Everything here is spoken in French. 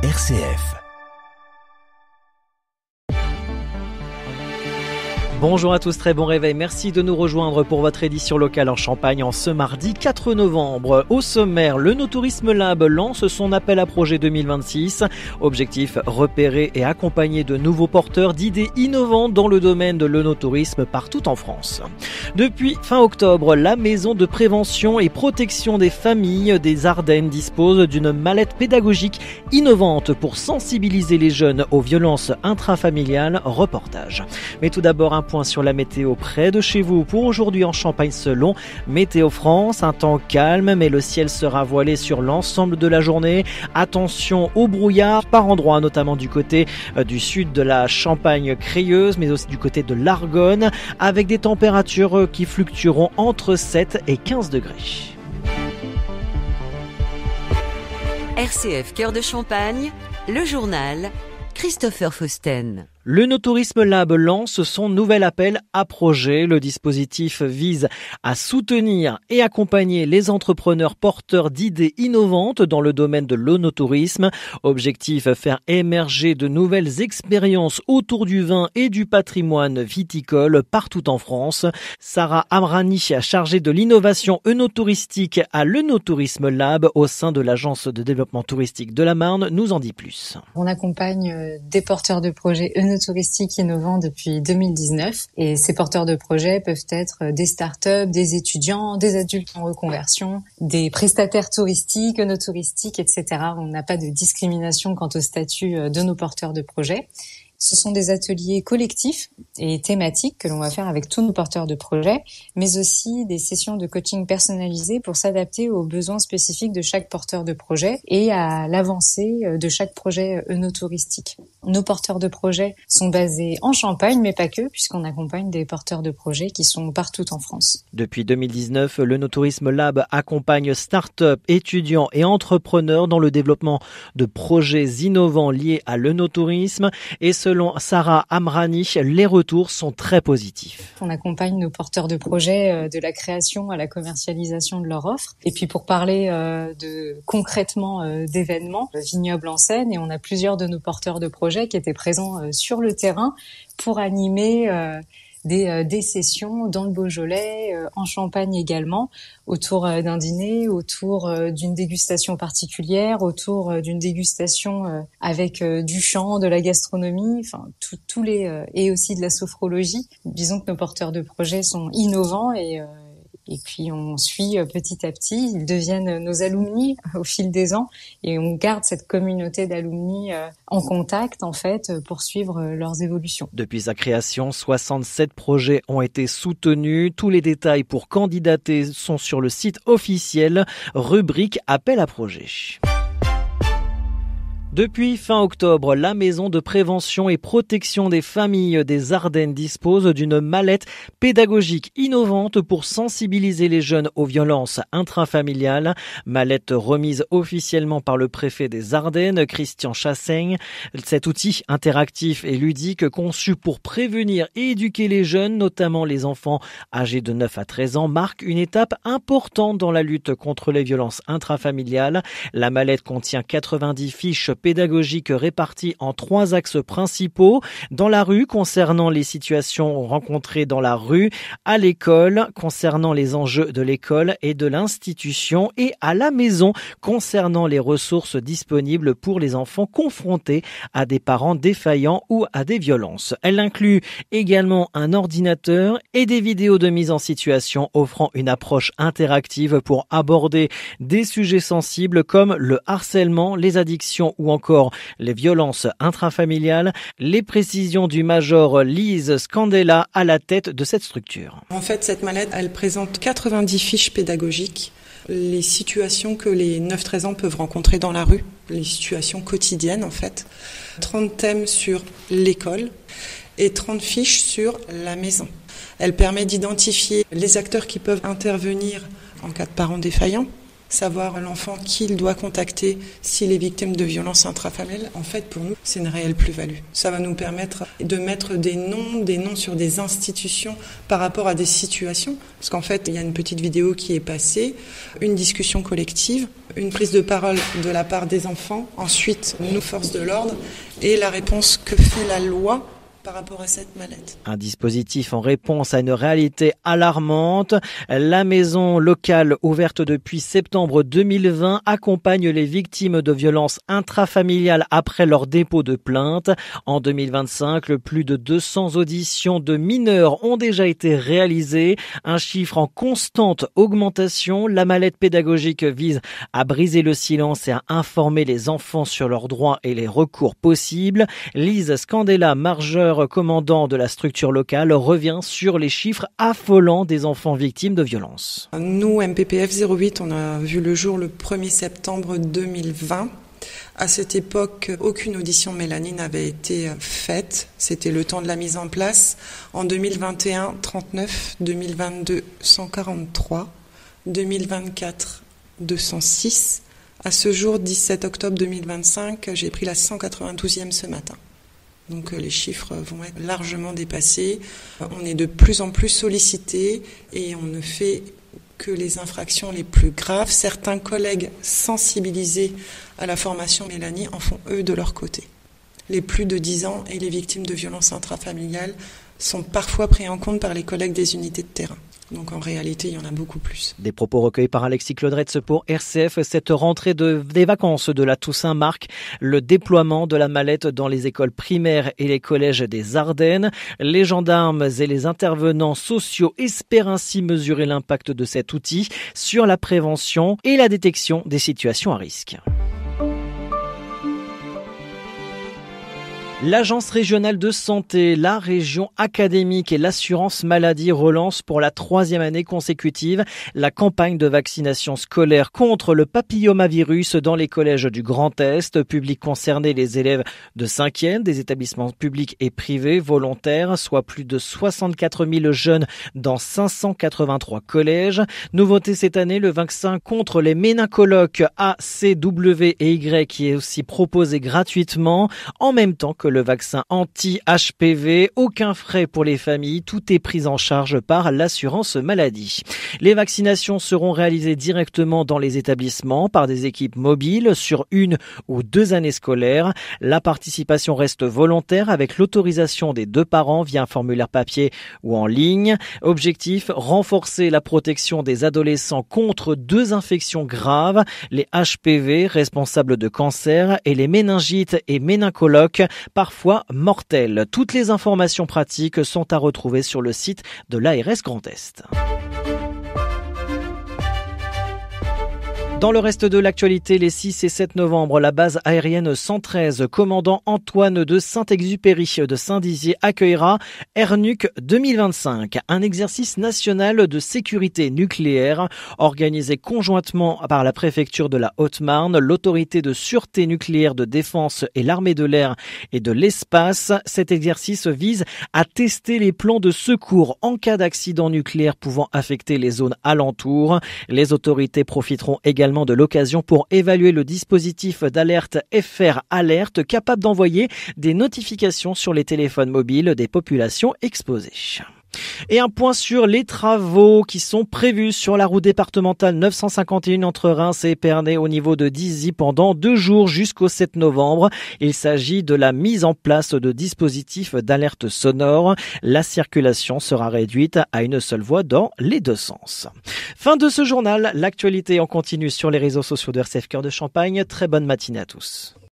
RCF. Bonjour à tous, très bon réveil. Merci de nous rejoindre pour votre édition locale en Champagne en ce mardi 4 novembre. Au sommaire, le No-Tourisme Lab lance son appel à projet 2026. Objectif, repérer et accompagner de nouveaux porteurs d'idées innovantes dans le domaine de l'œnotourisme partout en France. Depuis fin octobre, la Maison de prévention et protection des familles des Ardennes dispose d'une mallette pédagogique innovante pour sensibiliser les jeunes aux violences intrafamiliales. Reportage. Mais tout d'abord, un point sur la météo près de chez vous pour aujourd'hui en Champagne selon Météo France. Un temps calme, mais le ciel sera voilé sur l'ensemble de la journée. Attention au brouillard par endroits, notamment du côté du sud de la Champagne crayeuse, mais aussi du côté de l'Argonne, avec des températures qui fluctueront entre 7 et 15 degrés. RCF Cœur de Champagne, le journal Christopher Fausten. Le No-Tourisme Lab lance son nouvel appel à projet. Le dispositif vise à soutenir et accompagner les entrepreneurs porteurs d'idées innovantes dans le domaine de l'œnotourisme. Objectif, faire émerger de nouvelles expériences autour du vin et du patrimoine viticole partout en France. Sarah Amrani, chargée de l'innovation œnotouristique à l'Œnotourisme Lab au sein de l'Agence de développement touristique de la Marne, nous en dit plus. On accompagne des porteurs de projets touristique innovant depuis 2019 et ces porteurs de projets peuvent être des startups, des étudiants, des adultes en reconversion, des prestataires touristiques, œnotouristiques, etc. On n'a pas de discrimination quant au statut de nos porteurs de projets. Ce sont des ateliers collectifs et thématiques que l'on va faire avec tous nos porteurs de projets, mais aussi des sessions de coaching personnalisées pour s'adapter aux besoins spécifiques de chaque porteur de projet et à l'avancée de chaque projet œnotouristique. Nos porteurs de projets sont basés en Champagne, mais pas que, puisqu'on accompagne des porteurs de projets qui sont partout en France. Depuis 2019, le No-Tourisme Lab accompagne start-up, étudiants et entrepreneurs dans le développement de projets innovants liés à l'œnotourisme. Et selon Sarah Amrani, les retours sont très positifs. On accompagne nos porteurs de projets de la création à la commercialisation de leur offre. Et puis pour parler concrètement d'événements, Vignoble en Seine, et on a plusieurs de nos porteurs de projets qui étaient présents sur le terrain pour animer des sessions dans le Beaujolais, en Champagne également, autour d'un dîner, autour d'une dégustation particulière, autour d'une dégustation avec du chant, de la gastronomie, enfin tous les et aussi de la sophrologie. Disons que nos porteurs de projets sont innovants et puis on suit petit à petit, ils deviennent nos alumni au fil des ans et on garde cette communauté d'alumni en contact en fait pour suivre leurs évolutions. Depuis sa création, 67 projets ont été soutenus. Tous les détails pour candidater sont sur le site officiel, rubrique appel à projet. Depuis fin octobre, la Maison de prévention et protection des familles des Ardennes dispose d'une mallette pédagogique innovante pour sensibiliser les jeunes aux violences intrafamiliales. Mallette remise officiellement par le préfet des Ardennes, Christian Chassaigne. Cet outil interactif et ludique conçu pour prévenir et éduquer les jeunes, notamment les enfants âgés de 9 à 13 ans, marque une étape importante dans la lutte contre les violences intrafamiliales. La mallette contient 90 fiches pédagogiques réparties en 3 axes principaux. Dans la rue, concernant les situations rencontrées dans la rue, à l'école, concernant les enjeux de l'école et de l'institution, et à la maison, concernant les ressources disponibles pour les enfants confrontés à des parents défaillants ou à des violences. Elle inclut également un ordinateur et des vidéos de mise en situation offrant une approche interactive pour aborder des sujets sensibles comme le harcèlement, les addictions ou encore les violences intrafamiliales. Les précisions du major Lise Scandella à la tête de cette structure. En fait, cette mallette, elle présente 90 fiches pédagogiques, les situations que les 9-13 ans peuvent rencontrer dans la rue, les situations quotidiennes en fait. 30 thèmes sur l'école et 30 fiches sur la maison. Elle permet d'identifier les acteurs qui peuvent intervenir en cas de parents défaillants, savoir l'enfant qu'il doit contacter s'il est victime de violences intrafamiliales, en fait, pour nous, c'est une réelle plus-value. Ça va nous permettre de mettre des noms sur des institutions par rapport à des situations. Parce qu'en fait, il y a une petite vidéo qui est passée, une discussion collective, une prise de parole de la part des enfants, ensuite nos forces de l'ordre et la réponse que fait la loi par rapport à cette mallette. Un dispositif en réponse à une réalité alarmante. La maison locale, ouverte depuis septembre 2020, accompagne les victimes de violences intrafamiliales après leur dépôt de plainte. En 2025, plus de 200 auditions de mineurs ont déjà été réalisées. Un chiffre en constante augmentation. La mallette pédagogique vise à briser le silence et à informer les enfants sur leurs droits et les recours possibles. Lise Scandella, Margeur, commandant de la structure locale, revient sur les chiffres affolants des enfants victimes de violences. Nous, MPPF 08, on a vu le jour le 1er septembre 2020. À cette époque, aucune audition Mélanie n'avait été faite. C'était le temps de la mise en place. En 2021, 39, 2022, 143, 2024, 206. À ce jour, 17 octobre 2025, j'ai pris la 192e ce matin. Donc les chiffres vont être largement dépassés. On est de plus en plus sollicités et on ne fait que les infractions les plus graves. Certains collègues sensibilisés à la formation Mélanie en font eux de leur côté. Les plus de 10 ans et les victimes de violences intrafamiliales sont parfois pris en compte par les collègues des unités de terrain. Donc en réalité, il y en a beaucoup plus. Des propos recueillis par Alexis Claudretz pour RCF. Cette rentrée des vacances de la Toussaint marque le déploiement de la mallette dans les écoles primaires et les collèges des Ardennes. Les gendarmes et les intervenants sociaux espèrent ainsi mesurer l'impact de cet outil sur la prévention et la détection des situations à risque. L'Agence régionale de santé, la région académique et l'assurance maladie relancent pour la 3e année consécutive la campagne de vaccination scolaire contre le papillomavirus dans les collèges du Grand Est. Public concerné, les élèves de 5e des établissements publics et privés volontaires, soit plus de 64 000 jeunes dans 583 collèges. Nouveauté cette année, le vaccin contre les méningocoques A, C, W et Y qui est aussi proposé gratuitement en même temps que le vaccin anti-HPV. Aucun frais pour les familles, tout est pris en charge par l'assurance maladie. Les vaccinations seront réalisées directement dans les établissements par des équipes mobiles sur 1 ou 2 années scolaires. La participation reste volontaire avec l'autorisation des 2 parents via un formulaire papier ou en ligne. Objectif, renforcer la protection des adolescents contre 2 infections graves, les HPV responsables de cancer et les méningites et méningocoques parfois mortelles. Toutes les informations pratiques sont à retrouver sur le site de l'ARS Grand Est. Dans le reste de l'actualité, les 6 et 7 novembre, la base aérienne 113, commandant Antoine de Saint-Exupéry de Saint-Dizier accueillera Airnuc 2025, un exercice national de sécurité nucléaire organisé conjointement par la préfecture de la Haute-Marne, l'autorité de sûreté nucléaire de défense et l'armée de l'air et de l'espace. Cet exercice vise à tester les plans de secours en cas d'accident nucléaire pouvant affecter les zones alentours. Les autorités profiteront également de l'occasion pour évaluer le dispositif d'alerte FR Alert capable d'envoyer des notifications sur les téléphones mobiles des populations exposées. Et un point sur les travaux qui sont prévus sur la route départementale 951 entre Reims et Épernay au niveau de Dizy pendant 2 jours jusqu'au 7 novembre. Il s'agit de la mise en place de dispositifs d'alerte sonore. La circulation sera réduite à une seule voie dans les 2 sens. Fin de ce journal. L'actualité en continu sur les réseaux sociaux de RCF Cœur de Champagne. Très bonne matinée à tous.